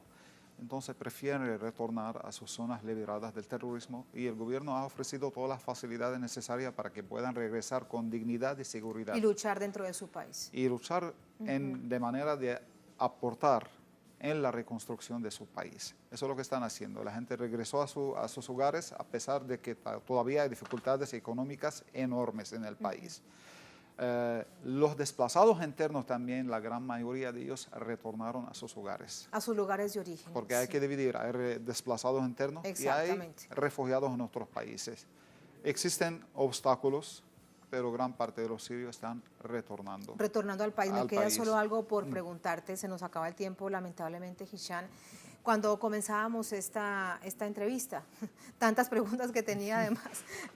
Entonces prefieren retornar a sus zonas liberadas del terrorismo y el gobierno ha ofrecido todas las facilidades necesarias para que puedan regresar con dignidad y seguridad. Y luchar dentro de su país. Y luchar de manera de aportar en la reconstrucción de su país. Eso es lo que están haciendo. La gente regresó a sus hogares a pesar de que todavía hay dificultades económicas enormes en el país. Los desplazados internos también, la gran mayoría de ellos retornaron a sus hogares. A sus lugares de origen. Porque hay que dividir, hay desplazados internos y hay refugiados en otros países. Existen obstáculos, pero gran parte de los sirios están retornando. Retornando al país. Me queda solo algo por preguntarte, se nos acaba el tiempo lamentablemente, Hisham. Cuando comenzábamos esta entrevista, tantas preguntas que tenía además,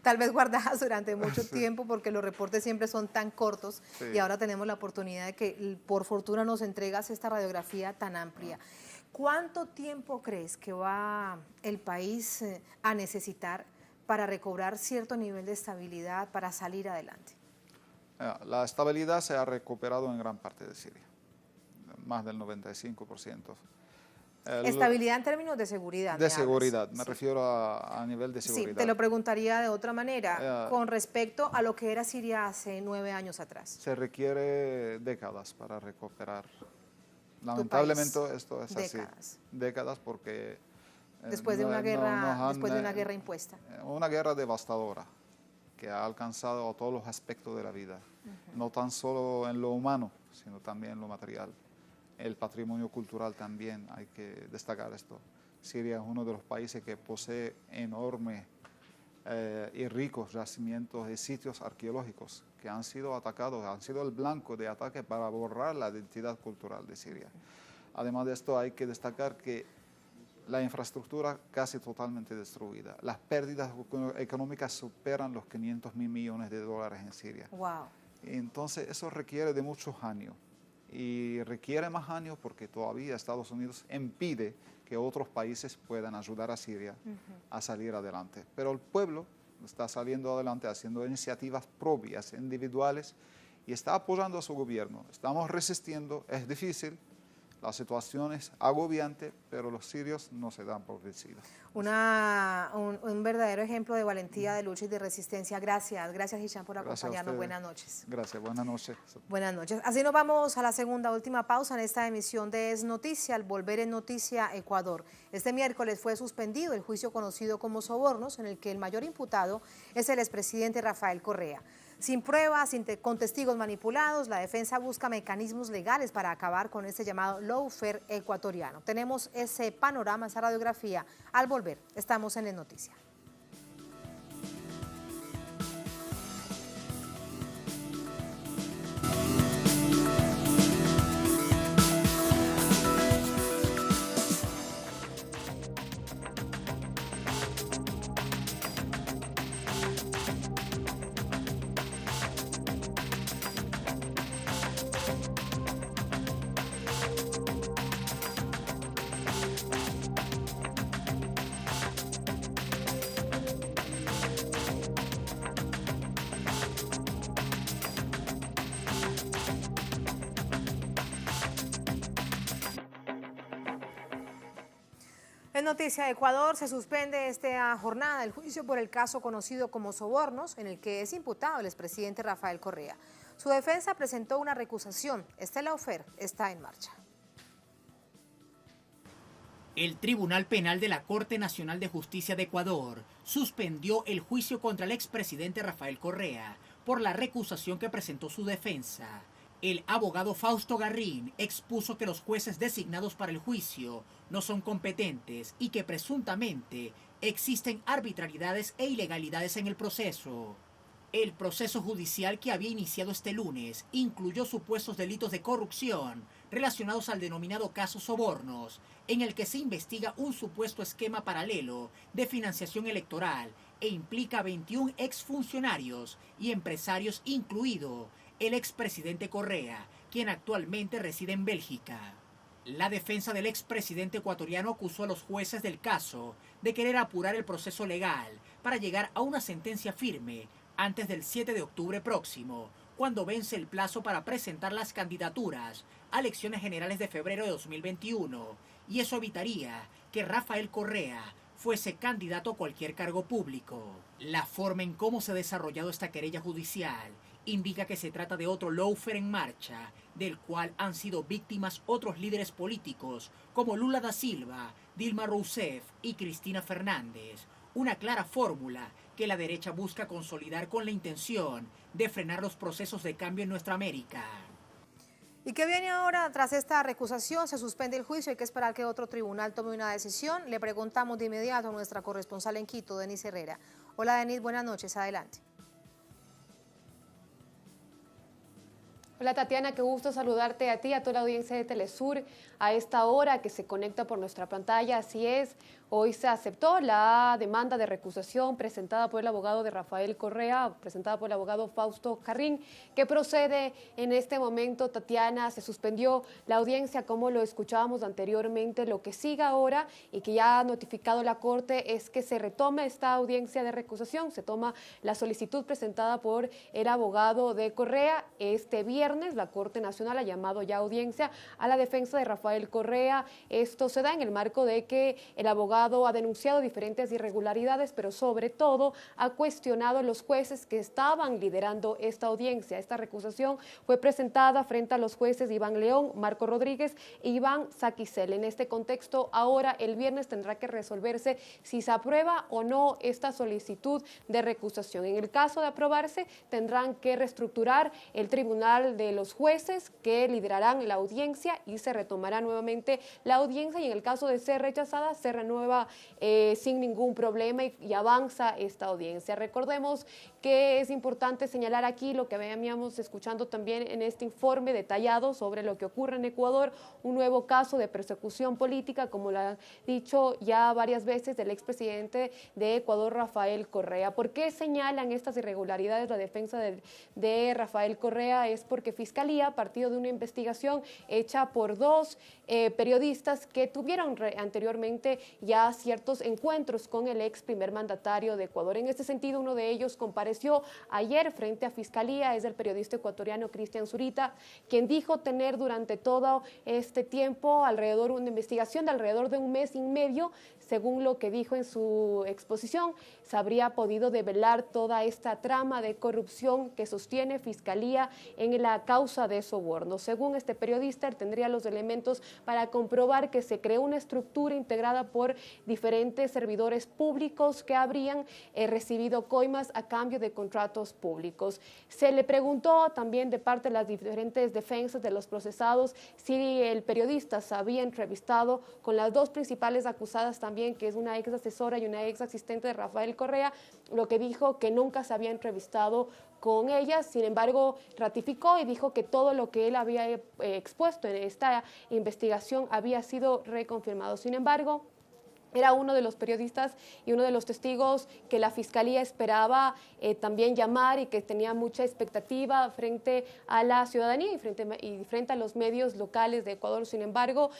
tal vez guardadas durante mucho tiempo porque los reportes siempre son tan cortos y ahora tenemos la oportunidad de que por fortuna nos entregas esta radiografía tan amplia. ¿Cuánto tiempo crees que va el país a necesitar para recobrar cierto nivel de estabilidad, para salir adelante? La estabilidad se ha recuperado en gran parte de Siria, más del 95%. Estabilidad en términos de seguridad. De seguridad, me refiero a nivel de seguridad. Sí, te lo preguntaría de otra manera, con respecto a lo que era Siria hace 9 años atrás. Se requiere décadas para recuperar. Lamentablemente esto es así. Décadas porque... Después de una guerra impuesta. Una guerra devastadora que ha alcanzado a todos los aspectos de la vida, no tan solo en lo humano, sino también en lo material. El patrimonio cultural también, hay que destacar esto. Siria es uno de los países que posee enormes y ricos yacimientos y sitios arqueológicos que han sido atacados, han sido el blanco de ataque para borrar la identidad cultural de Siria. Además de esto, hay que destacar que la infraestructura casi totalmente destruida. Las pérdidas económicas superan los 500.000 millones de dólares en Siria. Wow. Entonces, eso requiere de muchos años. Y requiere más años porque todavía Estados Unidos impide que otros países puedan ayudar a Siria a salir adelante. Pero el pueblo está saliendo adelante haciendo iniciativas propias, individuales, y está apoyando a su gobierno. Estamos resistiendo, es difícil, la situación es agobiante, pero los sirios no se dan por vencidos. Un verdadero ejemplo de valentía, de lucha y de resistencia. Gracias, gracias Hicham por acompañarnos. Buenas noches. Gracias, buenas noches. Buenas noches. Así nos vamos a la segunda, última pausa en esta emisión de Es Noticia, al volver en Noticia Ecuador. Este miércoles fue suspendido el juicio conocido como Sobornos, en el que el mayor imputado es el expresidente Rafael Correa. Sin pruebas, con testigos manipulados, la defensa busca mecanismos legales para acabar con este llamado lawfare ecuatoriano. Tenemos ese panorama, esa radiografía. Al volver, estamos en Es Noticia. En Noticia de Ecuador se suspende esta jornada el juicio por el caso conocido como Sobornos, en el que es imputado el expresidente Rafael Correa. Su defensa presentó una recusación. Este lawfare está en marcha. El Tribunal Penal de la Corte Nacional de Justicia de Ecuador suspendió el juicio contra el expresidente Rafael Correa por la recusación que presentó su defensa. El abogado Fausto Garrín expuso que los jueces designados para el juicio no son competentes y que presuntamente existen arbitrariedades e ilegalidades en el proceso. El proceso judicial que había iniciado este lunes incluyó supuestos delitos de corrupción relacionados al denominado caso Sobornos, en el que se investiga un supuesto esquema paralelo de financiación electoral e implica a 21 exfuncionarios y empresarios, incluido el expresidente Correa, quien actualmente reside en Bélgica. La defensa del expresidente ecuatoriano acusó a los jueces del caso de querer apurar el proceso legal para llegar a una sentencia firme antes del 7 de octubre próximo, cuando vence el plazo para presentar las candidaturas a elecciones generales de febrero de 2021, y eso evitaría que Rafael Correa fuese candidato a cualquier cargo público. La forma en cómo se ha desarrollado esta querella judicial indica que se trata de otro lawfare en marcha, del cual han sido víctimas otros líderes políticos como Lula da Silva, Dilma Rousseff y Cristina Fernández. Una clara fórmula que la derecha busca consolidar con la intención de frenar los procesos de cambio en nuestra América. ¿Y qué viene ahora tras esta recusación? Se suspende el juicio, hay que esperar que otro tribunal tome una decisión. Le preguntamos de inmediato a nuestra corresponsal en Quito, Denise Herrera. Hola Denise, buenas noches, adelante. Hola Tatiana, qué gusto saludarte a ti, a toda la audiencia de Telesur a esta hora que se conecta por nuestra pantalla. Así es, hoy se aceptó la demanda de recusación presentada por el abogado de Rafael Correa, presentada por el abogado Fausto Garrín, que procede en este momento. Tatiana, se suspendió la audiencia como lo escuchábamos anteriormente. Lo que sigue ahora y que ya ha notificado la Corte es que se retome esta audiencia de recusación, se toma la solicitud presentada por el abogado de Correa. Este viernes la Corte Nacional ha llamado ya audiencia a la defensa de Rafael Correa. Esto se da en el marco de que el abogado ha denunciado diferentes irregularidades, pero sobre todo ha cuestionado a los jueces que estaban liderando esta audiencia. Esta recusación fue presentada frente a los jueces Iván León, Marco Rodríguez e Iván Saquicel. En este contexto, ahora el viernes tendrá que resolverse si se aprueba o no esta solicitud de recusación. En el caso de aprobarse, tendrán que reestructurar el tribunal de los jueces que liderarán la audiencia y se retomará nuevamente la audiencia, y en el caso de ser rechazada, se renueva aprueba sin ningún problema y avanza esta audiencia. Recordemos que es importante señalar aquí lo que veníamos escuchando también en este informe detallado sobre lo que ocurre en Ecuador, un nuevo caso de persecución política, como lo ha dicho ya varias veces el expresidente de Ecuador, Rafael Correa. ¿Por qué señalan estas irregularidades la defensa de Rafael Correa? Es porque Fiscalía, partido de una investigación hecha por dos periodistas que tuvieron anteriormente ya ciertos encuentros con el ex primer mandatario de Ecuador. En este sentido, uno de ellos compareció ayer frente a Fiscalía, es el periodista ecuatoriano Cristian Zurita, quien dijo tener durante todo este tiempo una investigación de alrededor de 1 mes y medio. Según lo que dijo en su exposición, se habría podido develar toda esta trama de corrupción que sostiene Fiscalía en la causa de soborno. Según este periodista, él tendría los elementos para comprobar que se creó una estructura integrada por diferentes servidores públicos que habrían recibido coimas a cambio de contratos públicos. Se le preguntó también de parte de las diferentes defensas de los procesados si el periodista se había entrevistado con las dos principales acusadas también, que es una ex asesora y una ex asistente de Rafael Correa, lo que dijo que nunca se había entrevistado con ellas. Sin embargo, ratificó y dijo que todo lo que él había expuesto en esta investigación había sido reconfirmado. Sin embargo, era uno de los periodistas y uno de los testigos que la Fiscalía esperaba también llamar y que tenía mucha expectativa frente a la ciudadanía y frente a los medios locales de Ecuador. Sin embargo,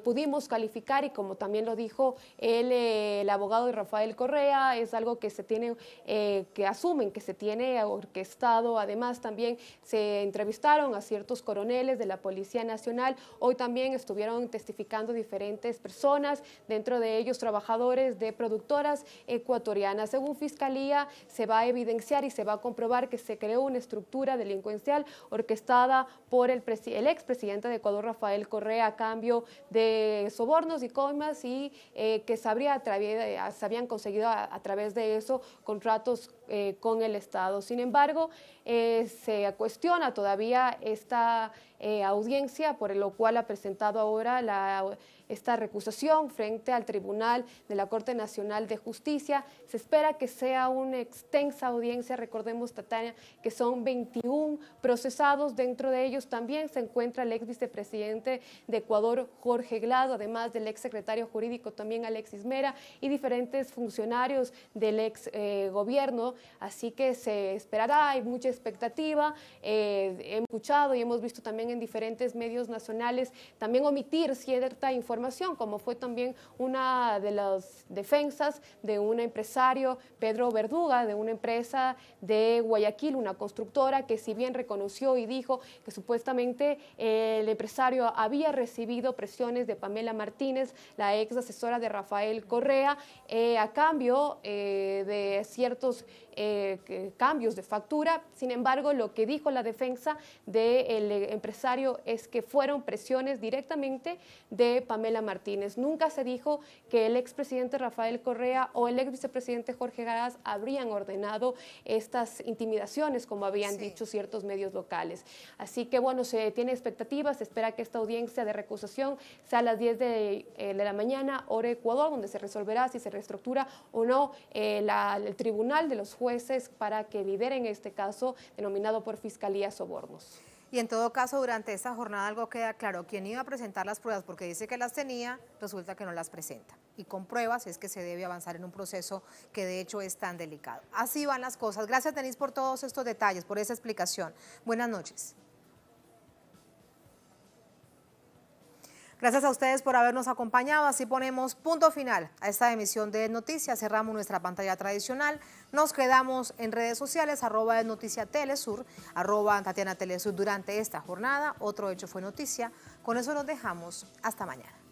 pudimos calificar, y como también lo dijo el abogado de Rafael Correa, es algo que se tiene, que asumen que se tiene orquestado. Además, también se entrevistaron a ciertos coroneles de la Policía Nacional. Hoy también estuvieron testificando diferentes personas, dentro de ellos trabajadores de productoras ecuatorianas. Según Fiscalía, se va a evidenciar y se va a comprobar que se creó una estructura delincuencial orquestada por el expresidente de Ecuador, Rafael Correa, a cambio de sobornos y coimas, y que se habían conseguido a través de eso contratos con el Estado. Sin embargo, se cuestiona todavía esta audiencia, por lo cual ha presentado ahora esta recusación frente al Tribunal de la Corte Nacional de Justicia. Se espera que sea una extensa audiencia. Recordemos, Tatiana, que son 21 procesados. Dentro de ellos también se encuentra el ex vicepresidente de Ecuador, Jorge Glado, además del ex secretario jurídico también Alexis Mera, y diferentes funcionarios del ex gobierno. Así que se esperará, hay mucha expectativa. Hemos escuchado y hemos visto también en diferentes medios nacionales también omitir cierta información, como fue también una de las defensas de un empresario, Pedro Verduga, de una empresa de Guayaquil, una constructora, que si bien reconoció y dijo que supuestamente el empresario había recibido presiones de Pamela Martínez, la ex asesora de Rafael Correa, a cambio de ciertos cambios de factura. Sin embargo, lo que dijo la defensa del empresario es que fueron presiones directamente de Pamela Martínez. Nunca se dijo que el expresidente Rafael Correa o el ex vicepresidente Jorge Garaz habrían ordenado estas intimidaciones, como habían dicho ciertos medios locales. Así que bueno, se tiene expectativas, se espera que esta audiencia de recusación sea a las 10 de la mañana, hora Ecuador, donde se resolverá si se reestructura o no el tribunal de los jueces para que lideren este caso denominado por Fiscalía Sobornos. Y en todo caso, durante esta jornada algo queda claro: quien iba a presentar las pruebas porque dice que las tenía, resulta que no las presenta. Y con pruebas es que se debe avanzar en un proceso que de hecho es tan delicado. Así van las cosas. Gracias, Denise, por todos estos detalles, por esa explicación. Buenas noches. Gracias a ustedes por habernos acompañado. Así ponemos punto final a esta emisión de Noticias. Cerramos nuestra pantalla tradicional. Nos quedamos en redes sociales, @NoticiaTelesur, @TatianaTelesur durante esta jornada. Otro hecho fue noticia. Con eso nos dejamos. Hasta mañana.